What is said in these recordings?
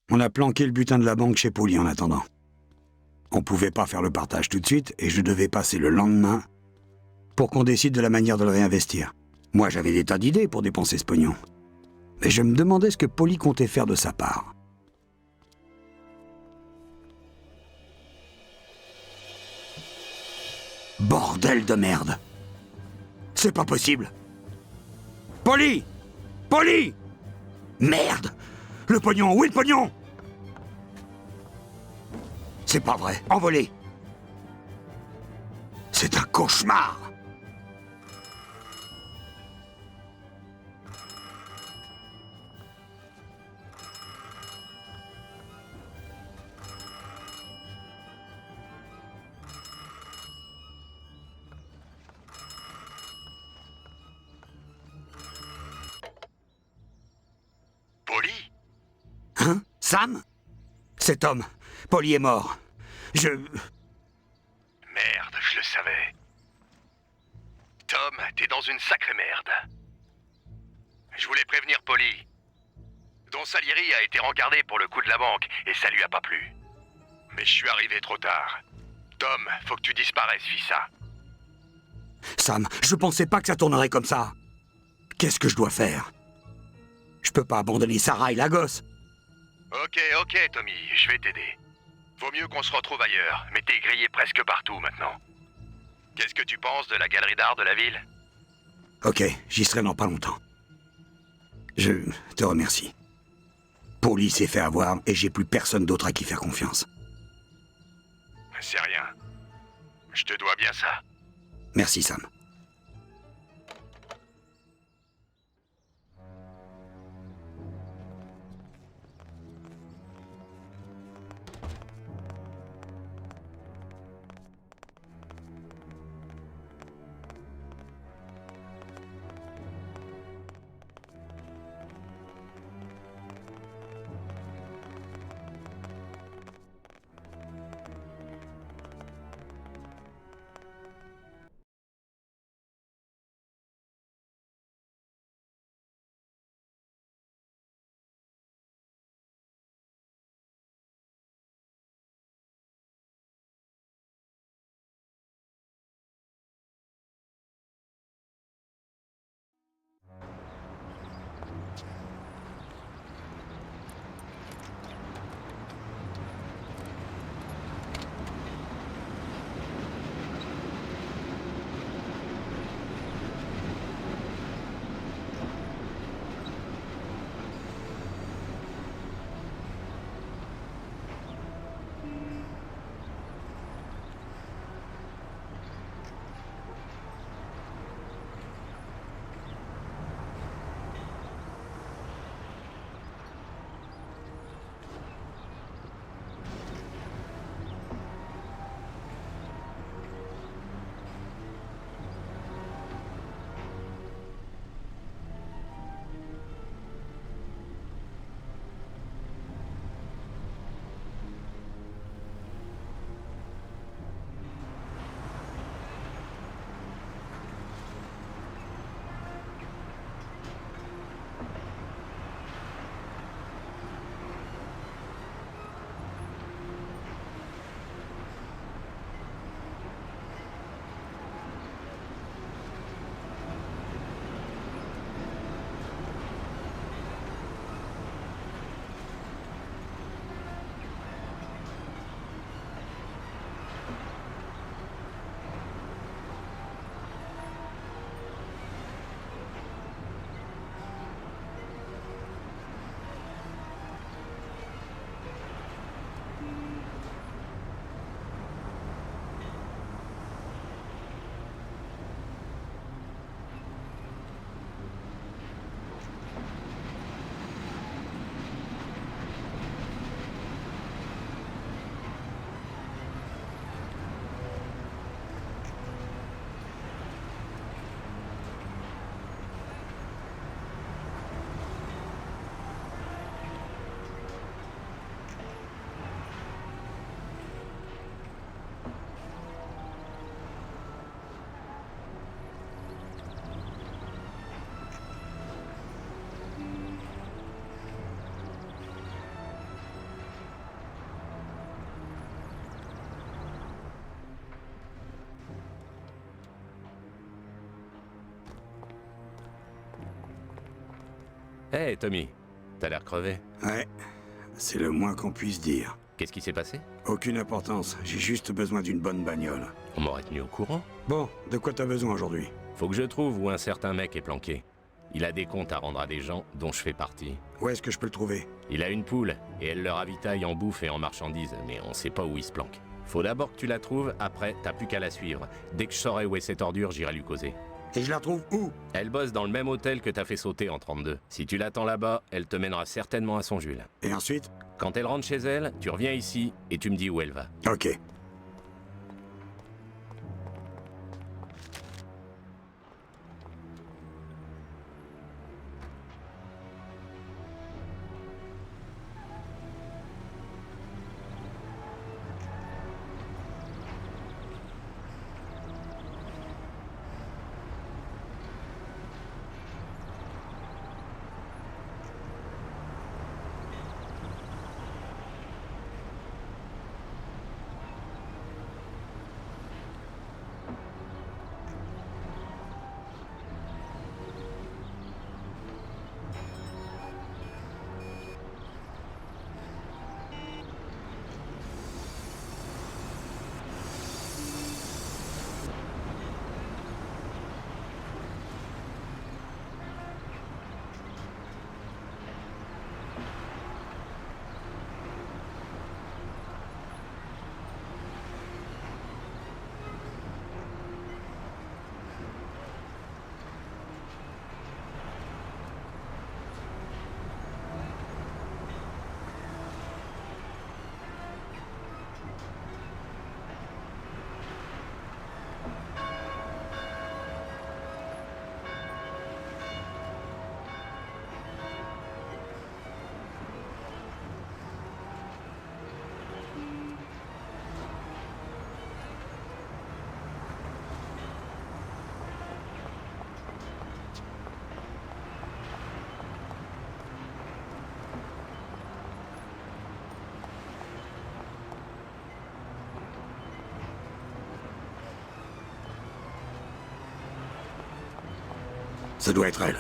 On a planqué le butin de la banque chez Poli en attendant. On pouvait pas faire le partage tout de suite et je devais passer le lendemain pour qu'on décide de la manière de le réinvestir. Moi, j'avais des tas d'idées pour dépenser ce pognon. Mais je me demandais ce que Poli comptait faire de sa part. Bordel de merde! C'est pas possible! Poli! Poli! Merde! Le pognon! Où est le pognon? C'est pas vrai. Envolé! C'est un cauchemar! Poli? Hein? Sam? Cet homme. Poli est mort. Merde, je le savais. Tom, t'es dans une sacrée merde. Je voulais prévenir Poli. Don Salieri a été rencardé pour le coup de la banque, et ça lui a pas plu. Mais je suis arrivé trop tard. Tom, faut que tu disparaisses, Fissa. Sam, je pensais pas que ça tournerait comme ça. Qu'est-ce que je dois faire? Je peux pas abandonner Sarah et la gosse. Ok, Tommy, je vais t'aider. Vaut mieux qu'on se retrouve ailleurs, mais t'es grillé presque partout maintenant. Qu'est-ce que tu penses de la galerie d'art de la ville? Ok, j'y serai dans pas longtemps. Je te remercie. Poli s'est fait avoir et j'ai plus personne d'autre à qui faire confiance. C'est rien. Je te dois bien ça. Merci, Sam. Hey, Tommy, t'as l'air crevé. Ouais, c'est le moins qu'on puisse dire. Qu'est-ce qui s'est passé? Aucune importance, j'ai juste besoin d'une bonne bagnole. On m'aurait tenu au courant. Bon, de quoi t'as besoin aujourd'hui? Faut que je trouve où un certain mec est planqué. Il a des comptes à rendre à des gens dont je fais partie. Où est-ce que je peux le trouver? Il a une poule, et elle le ravitaille en bouffe et en marchandises, mais on sait pas où il se planque. Faut d'abord que tu la trouves, après, t'as plus qu'à la suivre. Dès que je saurai où est cette ordure, j'irai lui causer. Et je la trouve où? Elle bosse dans le même hôtel que t'as fait sauter en 32. Si tu l'attends là-bas, elle te mènera certainement à son Jules. Et ensuite? Quand elle rentre chez elle, tu reviens ici et tu me dis où elle va. Ok. Ça doit être elle.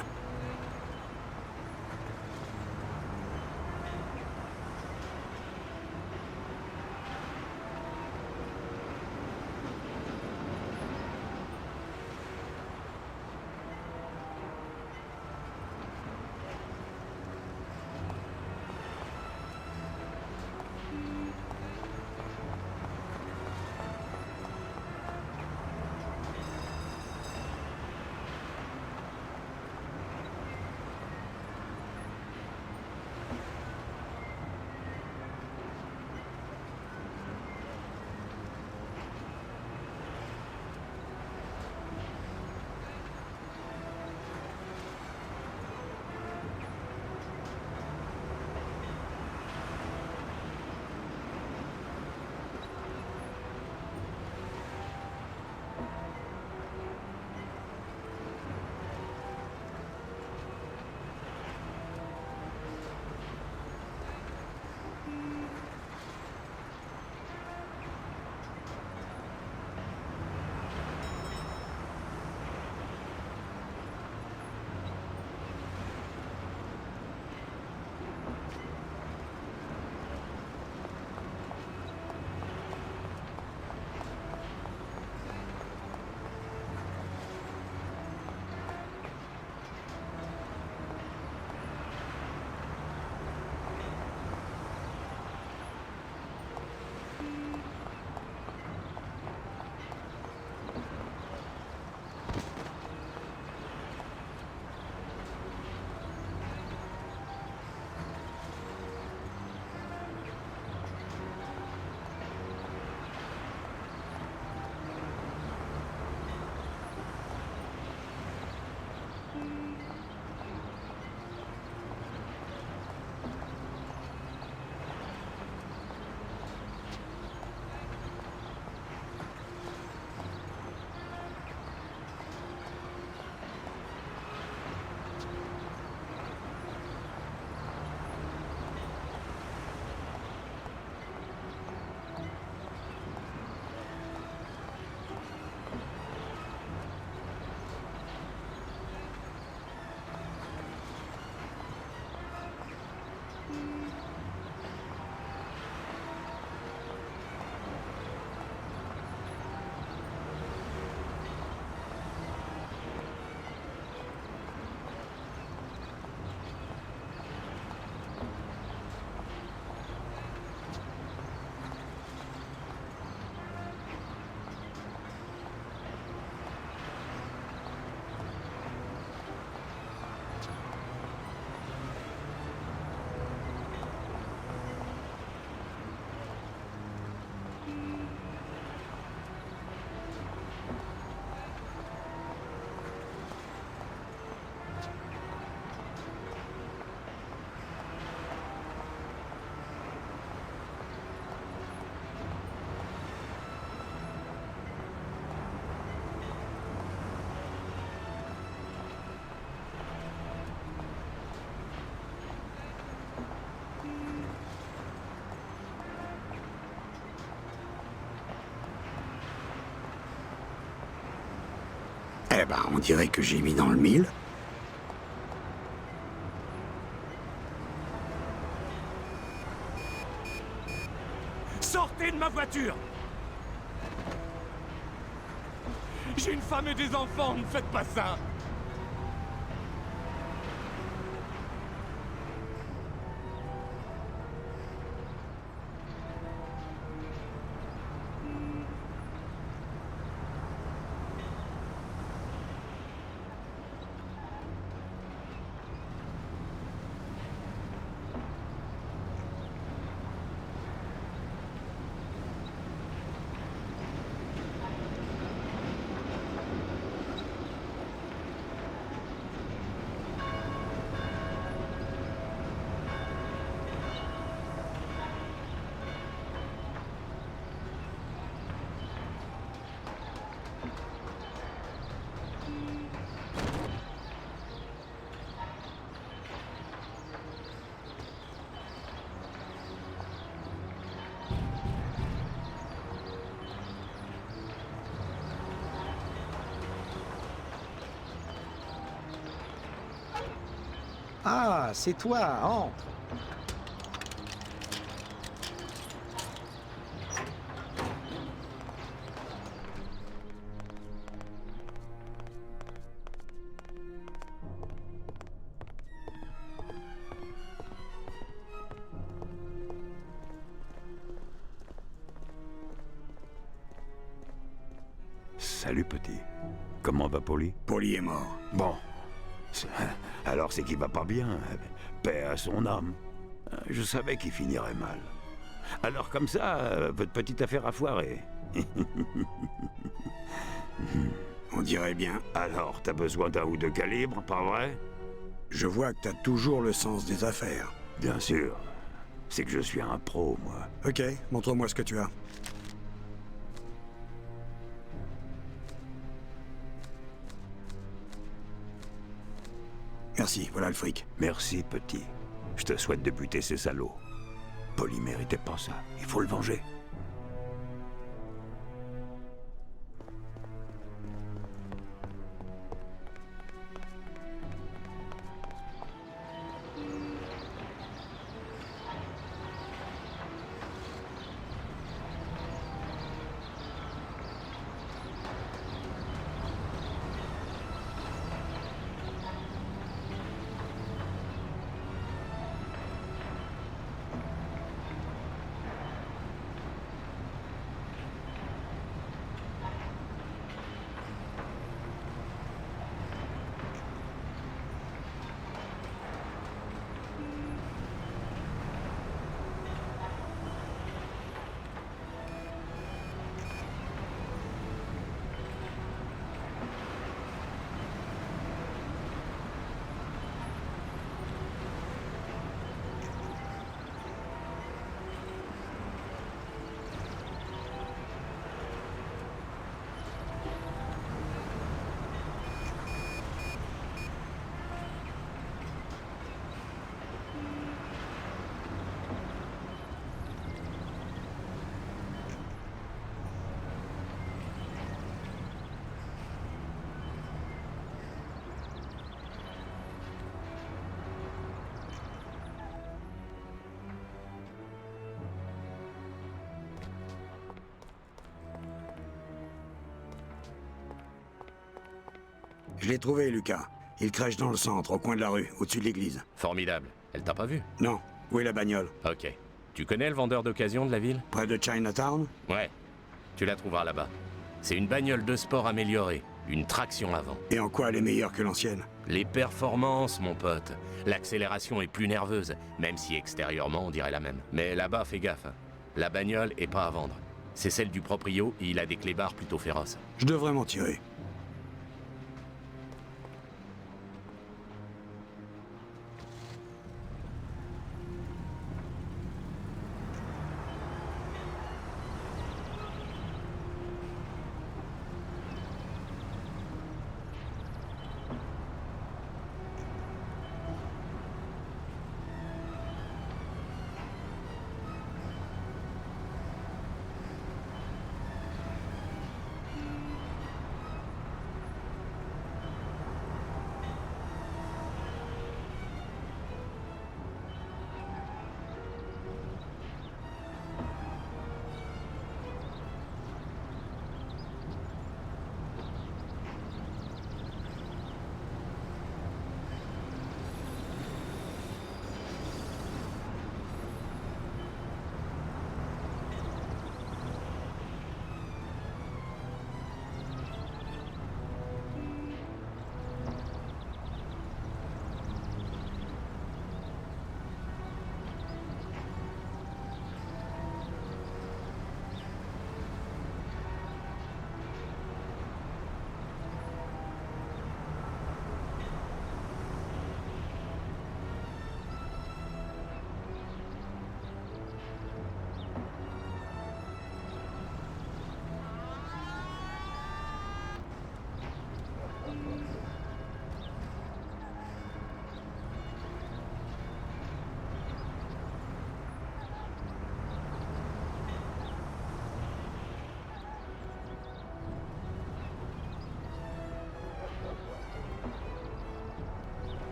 Eh ben, on dirait que j'ai mis dans le mille. Sortez de ma voiture! J'ai une femme et des enfants, ne faites pas ça! Ah, c'est toi, entre. Salut petit. Comment va Polly? Polly est mort. Bon. Alors c'est qu'il va pas bien. Paix à son âme. Je savais qu'il finirait mal. Alors comme ça, votre petite affaire a foiré. On dirait bien. Alors, t'as besoin d'un ou deux calibres, pas vrai? Je vois que t'as toujours le sens des affaires. Bien sûr. C'est que je suis un pro, moi. Ok, montre-moi ce que tu as. Merci, voilà le fric. Merci, petit. Je te souhaite de buter ces salauds. Polly méritait pas ça. Il faut le venger. Je l'ai trouvé, Lucas. Il crèche dans le centre, au coin de la rue, au-dessus de l'église. Formidable. Elle t'a pas vu? Non. Où est la bagnole? Ok. Tu connais le vendeur d'occasion de la ville? Près de Chinatown? Ouais. Tu la trouveras là-bas. C'est une bagnole de sport améliorée. Une traction avant. Et en quoi elle est meilleure que l'ancienne? Les performances, mon pote. L'accélération est plus nerveuse, même si extérieurement on dirait la même. Mais là-bas, fais gaffe. Hein. La bagnole est pas à vendre. C'est celle du proprio et il a des clébards plutôt féroces. Je devrais m'en tirer.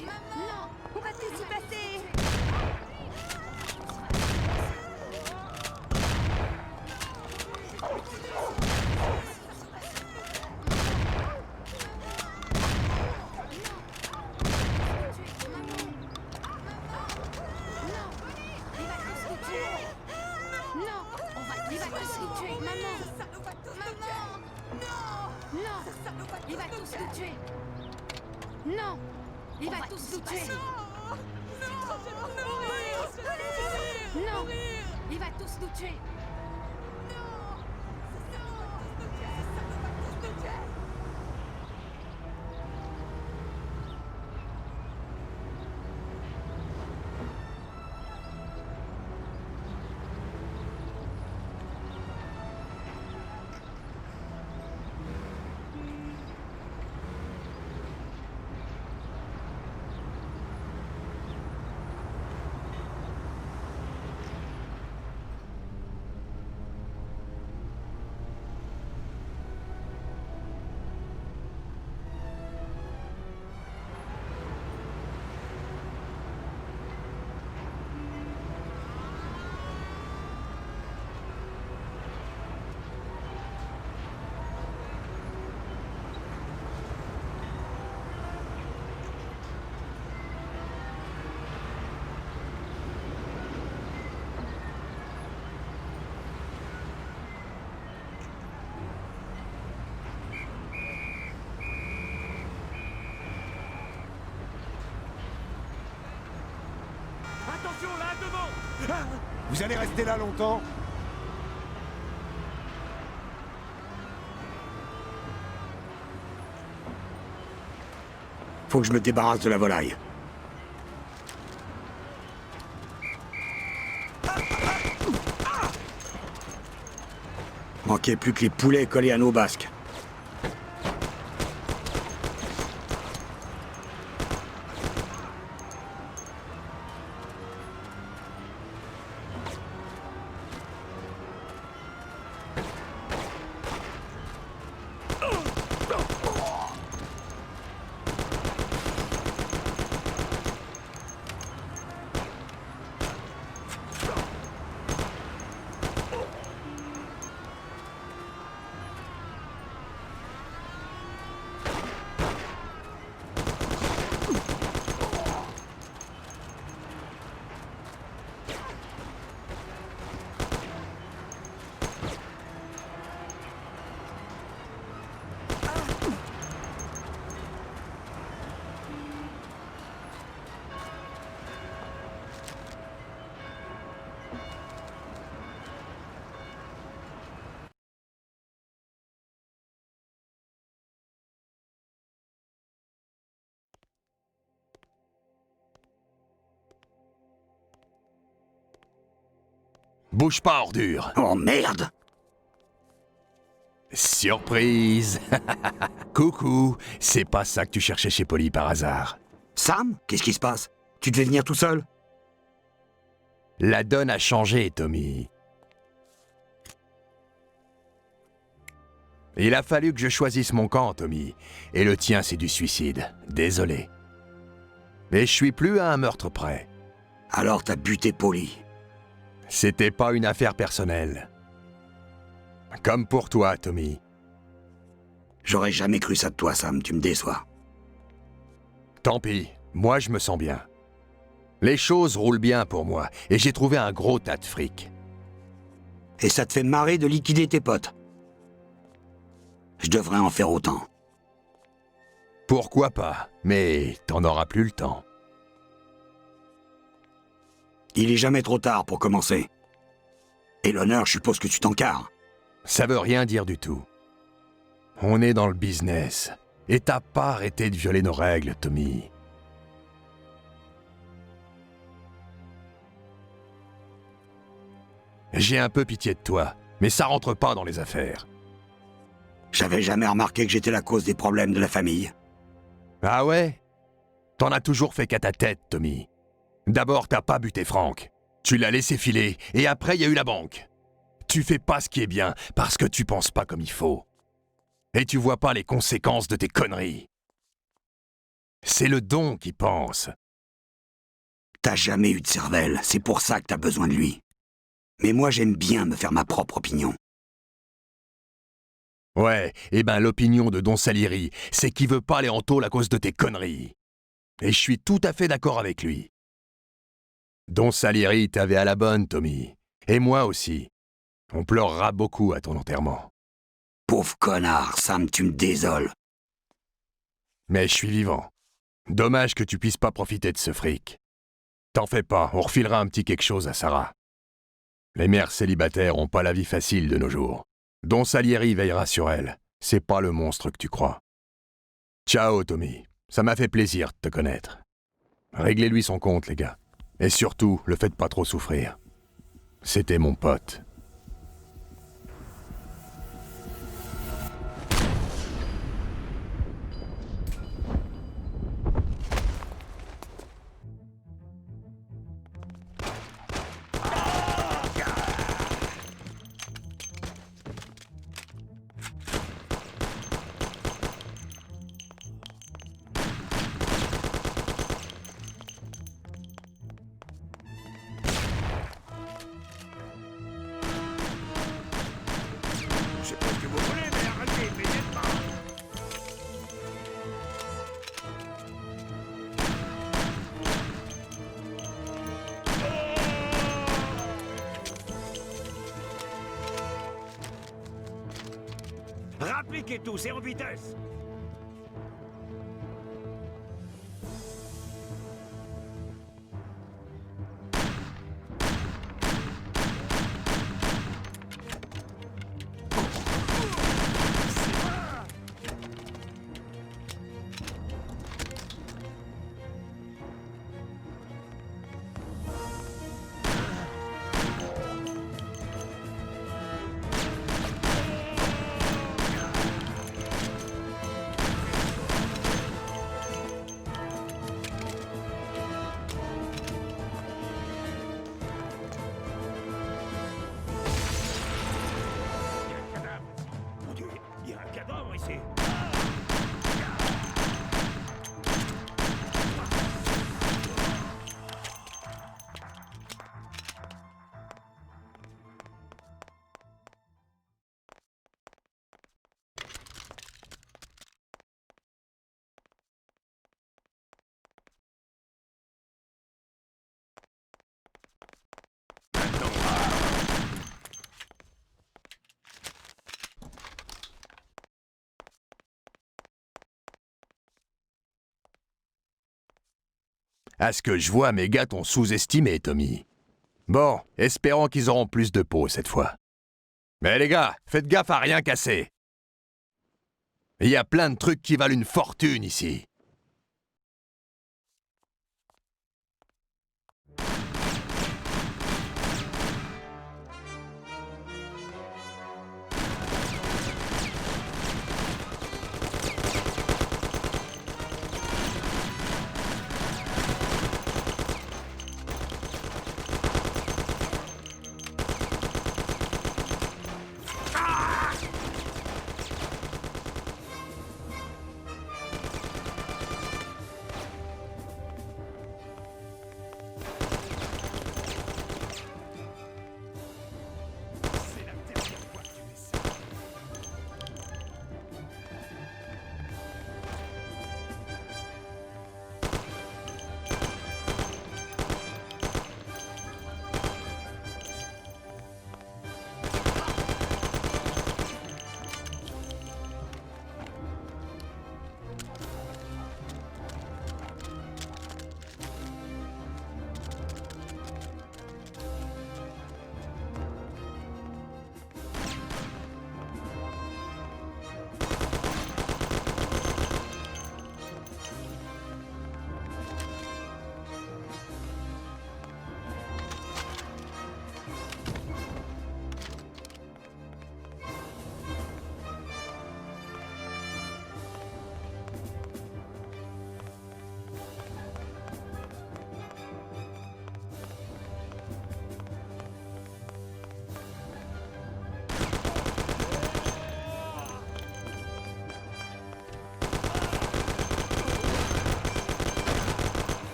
Non, on va tous y passer. Il va tous nous tuer, maman. Non, il va tous nous tuer. Non, il va tous nous tuer. Non, il va tous nous tuer. Attention, là, devant. Vous allez rester là longtemps? Faut que je me débarrasse de la volaille. Manquait plus que les poulets collés à nos basques. Bouge pas, ordure. Oh merde! Surprise. Coucou, c'est pas ça que tu cherchais chez Polly par hasard. Sam? Qu'est-ce qui se passe? Tu devais venir tout seul? La donne a changé, Tommy. Il a fallu que je choisisse mon camp, Tommy. Et le tien, c'est du suicide. Désolé. Mais je suis plus à un meurtre près. Alors t'as buté Polly. C'était pas une affaire personnelle. Comme pour toi, Tommy. J'aurais jamais cru ça de toi, Sam, tu me déçois. Tant pis, moi je me sens bien. Les choses roulent bien pour moi, et j'ai trouvé un gros tas de fric. Et ça te fait marrer de liquider tes potes. Je devrais en faire autant. Pourquoi pas, mais t'en auras plus le temps. Il est jamais trop tard pour commencer. Et l'honneur, je suppose que tu t'encarres. Ça veut rien dire du tout. On est dans le business, et t'as pas arrêté de violer nos règles, Tommy. J'ai un peu pitié de toi, mais ça rentre pas dans les affaires. J'avais jamais remarqué que j'étais la cause des problèmes de la famille. Ah ouais? T'en as toujours fait qu'à ta tête, Tommy. D'abord, t'as pas buté Frank. Tu l'as laissé filer, et après, il y a eu la banque. Tu fais pas ce qui est bien, parce que tu penses pas comme il faut. Et tu vois pas les conséquences de tes conneries. C'est le don qui pense. T'as jamais eu de cervelle, c'est pour ça que t'as besoin de lui. Mais moi j'aime bien me faire ma propre opinion. Ouais, eh ben l'opinion de Don Salieri, c'est qu'il veut pas aller en tôle à cause de tes conneries. Et je suis tout à fait d'accord avec lui. Don Salieri t'avait à la bonne, Tommy. Et moi aussi. On pleurera beaucoup à ton enterrement. Pauvre connard, Sam, tu me désoles. Mais je suis vivant. Dommage que tu puisses pas profiter de ce fric. T'en fais pas, on refilera un petit quelque chose à Sarah. Les mères célibataires ont pas la vie facile de nos jours. Don Salieri veillera sur elle. C'est pas le monstre que tu crois. Ciao, Tommy. Ça m'a fait plaisir de te connaître. Réglez-lui son compte, les gars. Et surtout, le faites pas trop souffrir. C'était mon pote. Je sais pas ce que vous voulez, mais arrêtez immédiatement. Rappliquez tout, c'est en vitesse. Mon Dieu, il y a un cadavre ici. À ce que je vois, mes gars t'ont sous-estimé, Tommy. Bon, espérons qu'ils auront plus de peau cette fois. Mais les gars, faites gaffe à rien casser. Il y a plein de trucs qui valent une fortune ici.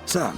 Sam.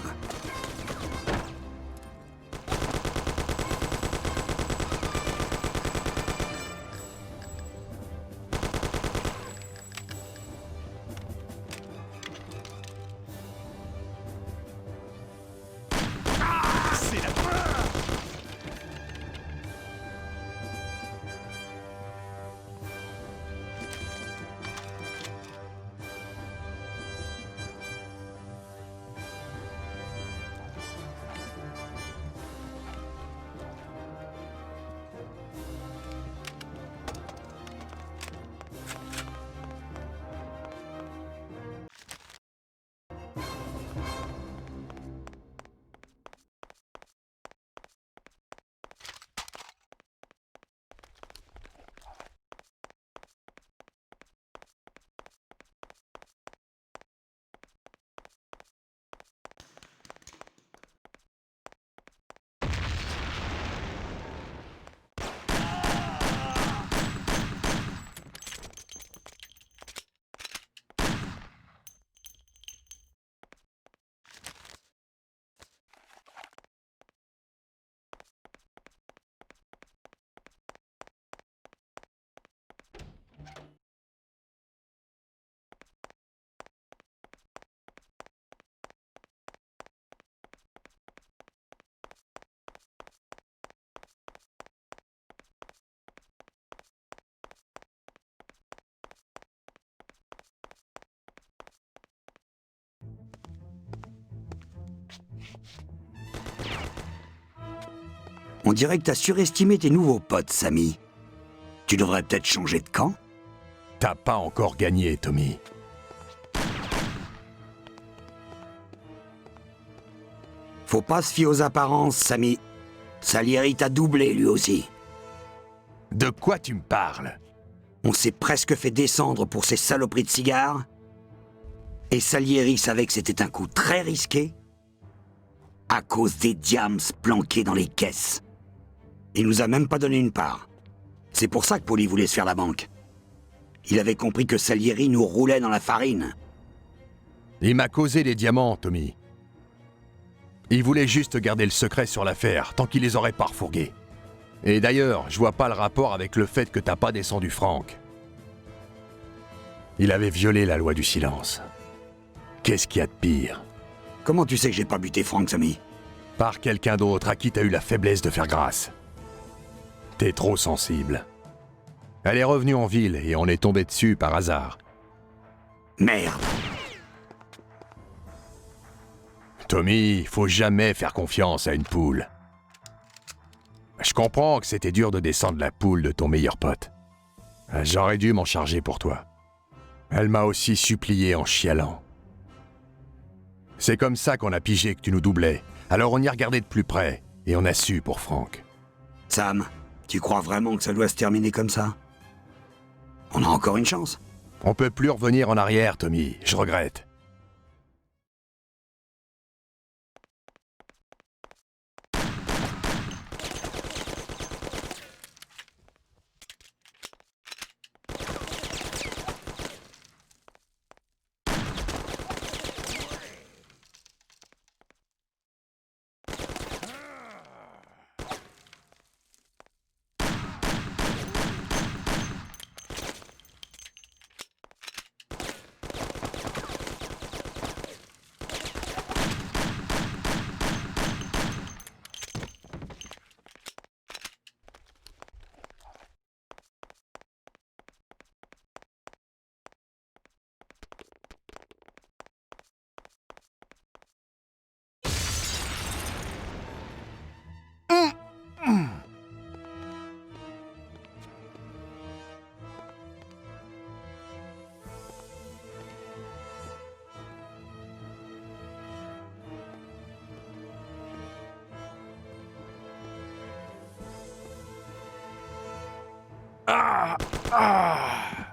On dirait que t'as surestimé tes nouveaux potes, Sammy. Tu devrais peut-être changer de camp. T'as pas encore gagné, Tommy. Faut pas se fier aux apparences, Sammy. Salieri t'a doublé, lui aussi. De quoi tu me parles? On s'est presque fait descendre pour ces saloperies de cigares. Et Salieri savait que c'était un coup très risqué à cause des diams planqués dans les caisses. Il nous a même pas donné une part. C'est pour ça que Paulie voulait se faire la banque. Il avait compris que Salieri nous roulait dans la farine. Il m'a causé les diamants, Tommy. Il voulait juste garder le secret sur l'affaire, tant qu'il les aurait pas refourgués. Et d'ailleurs, je vois pas le rapport avec le fait que t'as pas descendu Franck. Il avait violé la loi du silence. Qu'est-ce qu'il y a de pire? Comment tu sais que j'ai pas buté Franck, Sammy? Par quelqu'un d'autre à qui t'as eu la faiblesse de faire grâce. T'es trop sensible. Elle est revenue en ville et on est tombé dessus par hasard. Merde. Tommy, faut jamais faire confiance à une poule. Je comprends que c'était dur de descendre la poule de ton meilleur pote. J'aurais dû m'en charger pour toi. Elle m'a aussi supplié en chialant. C'est comme ça qu'on a pigé que tu nous doublais. Alors on y a regardé de plus près et on a su pour Franck. Sam, tu crois vraiment que ça doit se terminer comme ça? On a encore une chance. On peut plus revenir en arrière, Tommy. Je regrette.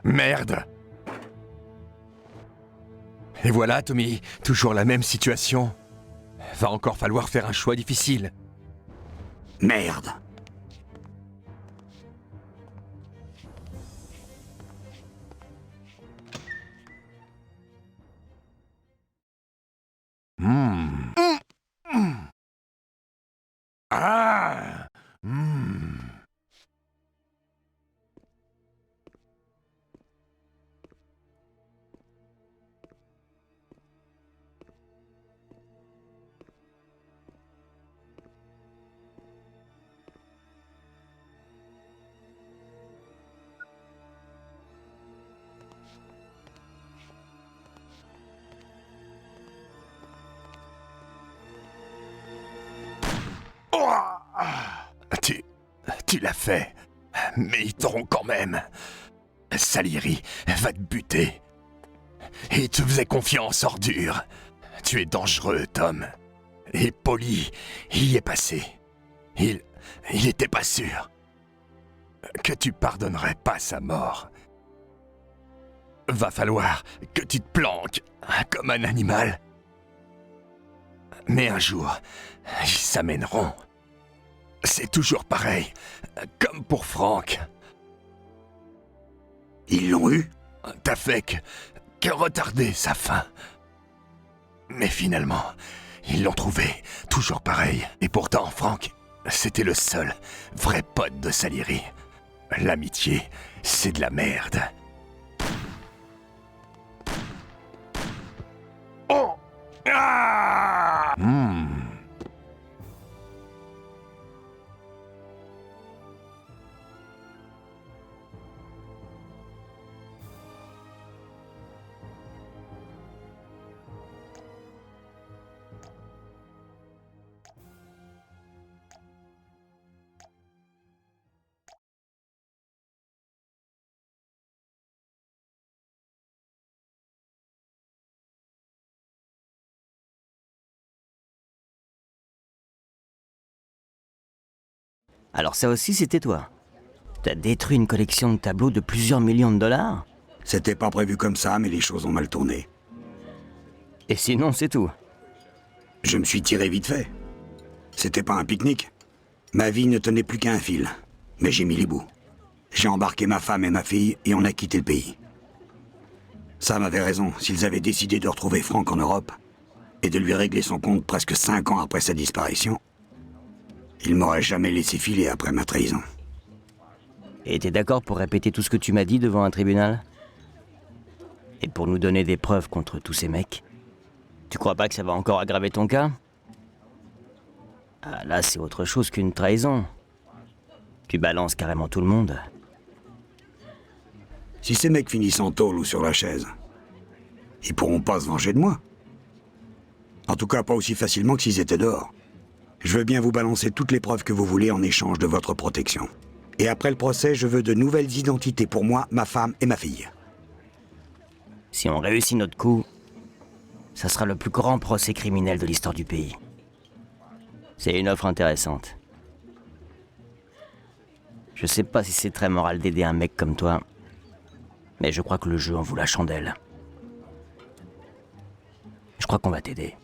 Merde! Et voilà, Tommy, toujours la même situation. Va encore falloir faire un choix difficile. Merde. Hmm. Ah. Tu l'as fait, mais ils t'auront quand même. Salieri va te buter. Il te faisait confiance, ordure. Tu es dangereux, Tom. Et Paulie y est passé. Il était pas sûr que tu pardonnerais pas sa mort. Va falloir que tu te planques comme un animal. Mais un jour, ils s'amèneront. C'est toujours pareil, comme pour Franck. Ils l'ont eu? T'as fait que retarder sa fin. Mais finalement, ils l'ont trouvé, toujours pareil. Et pourtant, Franck, c'était le seul vrai pote de Salieri. L'amitié, c'est de la merde. Oh! Ah! Alors ça aussi, c'était toi. T'as détruit une collection de tableaux de plusieurs millions de dollars? C'était pas prévu comme ça, mais les choses ont mal tourné. Et sinon, c'est tout. Je me suis tiré vite fait. C'était pas un pique-nique. Ma vie ne tenait plus qu'à un fil. Mais j'ai mis les bouts. J'ai embarqué ma femme et ma fille et on a quitté le pays. Sam avait raison. S'ils avaient décidé de retrouver Franck en Europe et de lui régler son compte presque 5 ans après sa disparition, ils m'auraient jamais laissé filer après ma trahison. Et t'es d'accord pour répéter tout ce que tu m'as dit devant un tribunal? Et pour nous donner des preuves contre tous ces mecs? Tu crois pas que ça va encore aggraver ton cas? Ah là, c'est autre chose qu'une trahison. Tu balances carrément tout le monde. Si ces mecs finissent en tôle ou sur la chaise, ils pourront pas se venger de moi. En tout cas, pas aussi facilement que s'ils étaient dehors. Je veux bien vous balancer toutes les preuves que vous voulez en échange de votre protection. Et après le procès, je veux de nouvelles identités pour moi, ma femme et ma fille. Si on réussit notre coup, ça sera le plus grand procès criminel de l'histoire du pays. C'est une offre intéressante. Je sais pas si c'est très moral d'aider un mec comme toi, mais je crois que le jeu en vaut la chandelle. Je crois qu'on va t'aider.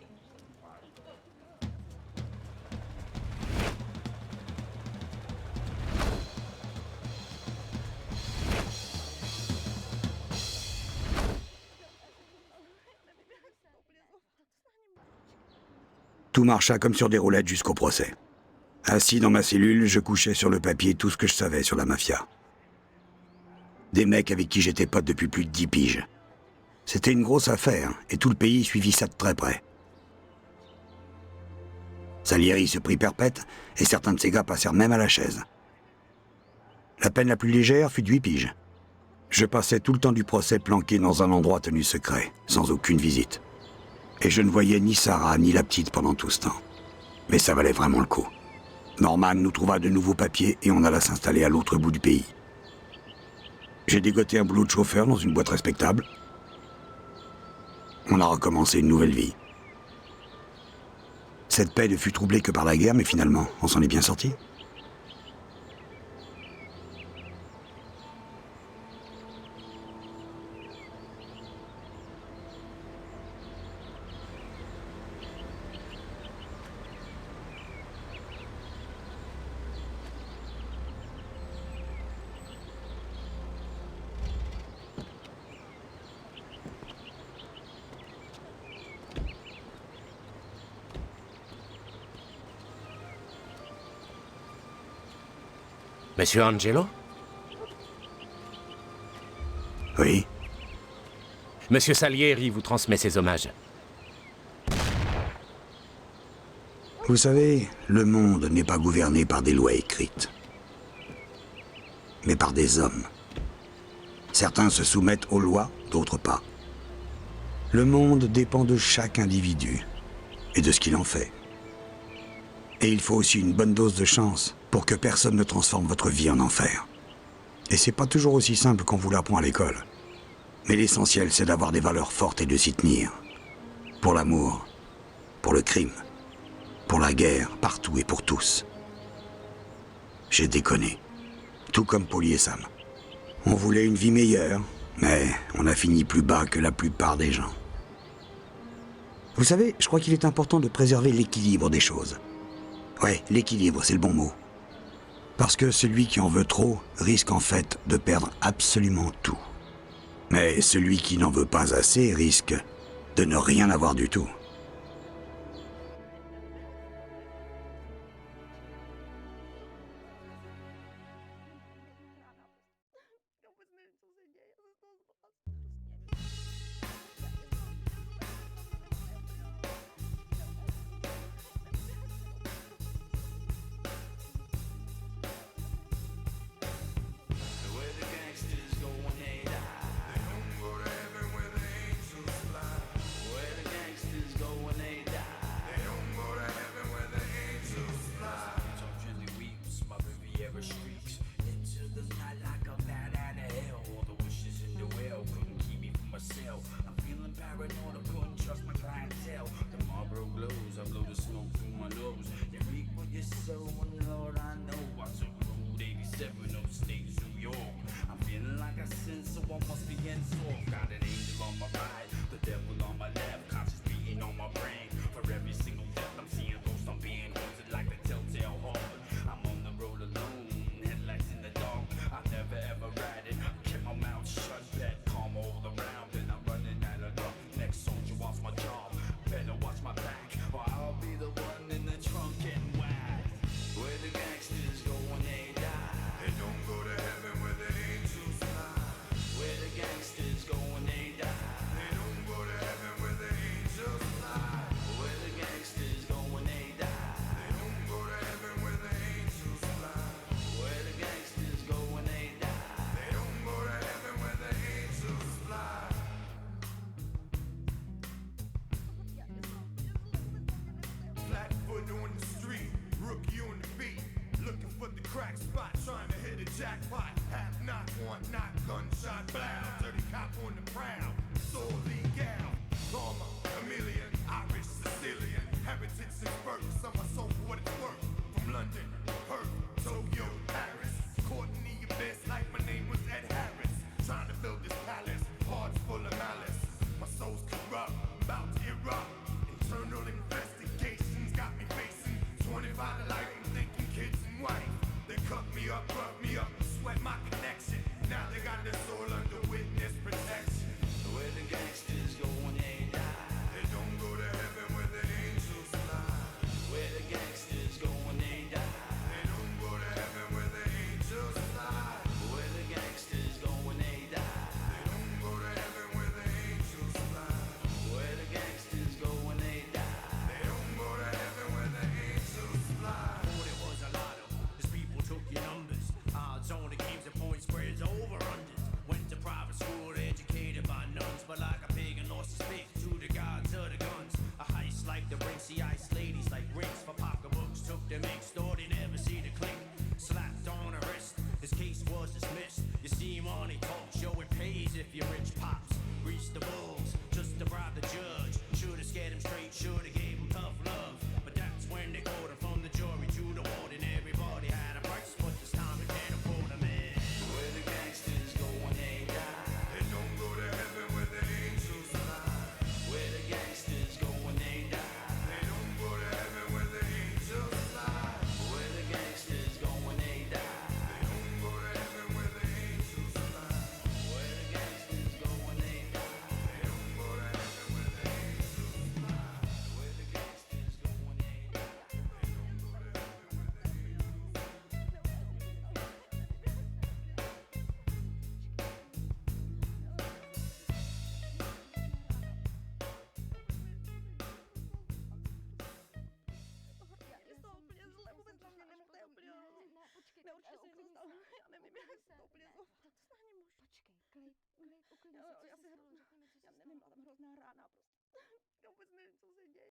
Tout marcha comme sur des roulettes jusqu'au procès. Assis dans ma cellule, je couchais sur le papier tout ce que je savais sur la mafia. Des mecs avec qui j'étais pote depuis plus de 10 piges. C'était une grosse affaire, et tout le pays suivit ça de très près. Salieri se prit perpète, et certains de ses gars passèrent même à la chaise. La peine la plus légère fut de 8 piges. Je passais tout le temps du procès planqué dans un endroit tenu secret, sans aucune visite. Et je ne voyais ni Sarah ni la petite pendant tout ce temps. Mais ça valait vraiment le coup. Norman nous trouva de nouveaux papiers et on alla s'installer à l'autre bout du pays. J'ai dégoté un boulot de chauffeur dans une boîte respectable. On a recommencé une nouvelle vie. Cette paix ne fut troublée que par la guerre, mais finalement, on s'en est bien sorti. Monsieur Angelo? Oui. Monsieur Salieri vous transmet ses hommages. Vous savez, le monde n'est pas gouverné par des lois écrites, mais par des hommes. Certains se soumettent aux lois, d'autres pas. Le monde dépend de chaque individu et de ce qu'il en fait. Et il faut aussi une bonne dose de chance pour que personne ne transforme votre vie en enfer. Et c'est pas toujours aussi simple qu'on vous l'apprend à l'école. Mais l'essentiel, c'est d'avoir des valeurs fortes et de s'y tenir. Pour l'amour, pour le crime, pour la guerre, partout et pour tous. J'ai déconné. Tout comme Polly et Sam. On voulait une vie meilleure, mais on a fini plus bas que la plupart des gens. Vous savez, je crois qu'il est important de préserver l'équilibre des choses. Ouais, l'équilibre, c'est le bon mot. Parce que celui qui en veut trop risque en fait de perdre absolument tout. Mais celui qui n'en veut pas assez risque de ne rien avoir du tout. Jackpot, half knock, one knock, gunshot, blow. Dirty cop on the prowl, so legal. Karma, chameleon, Irish, Sicilian. Heritage and birth, some are so for what it's worth. From London, Perth, Tokyo, Paris. Courtney Abyss, like my name was Ed Harris. Trying to build this palace, hearts full of malice. My soul's corrupt, about to erupt. Internal investigations got me facing 25 to life. I'm thinking kids and wife. They cut me up, rough me up, sweat my connection. Now they got their soul under witness protection. Where the gangsters go when they die. They don't go to heaven where the angels fly. Where the gangsters go when they die. They don't go to heaven where the angels fly. Where the gangsters go when they die. They don't go to heaven where the angels fly. Where the gangsters go when they die. They don't go to heaven where the angels fly. Thought it was a lotto, as people took your numbers. Odds on the games and point spreads over unders. Went to private school, educated by nuns, but like a pagan lost his faith to the gods of the guns. A heist like the rinksy ice ladies like rings for pocketbooks. Took the mix, thought they never see the click. Slapped on her wrist, his case was dismissed. You see money talk show, it pays if you're rich pops. Reached the bulls just to bribe the judge. Should've scared him straight, should've gave him tough love. But that's when they called him from the jury to the warden. Everybody had a price, but this time they can't afford a man. Where the gangsters go when they die. They don't go to heaven where the angels fly. Where the gangsters go when they die. They don't go to heaven where the angels fly. Where the gangsters go when they die. They don't go to heaven where the angels fly. Where the gangsters go when they die. They don't go to heaven where the angels fly. Where Uklidni stalo? se. Já nevím, Uklidni já se. to úplně Ne, stáhni muž. Počkej, klid, uklidni Jo, se, jo, co já se se stalo, hrozná, řekni mi, co se já stalo. nevím, byla tam hrozná rána prostě. Já vůbec nevím, co se děje.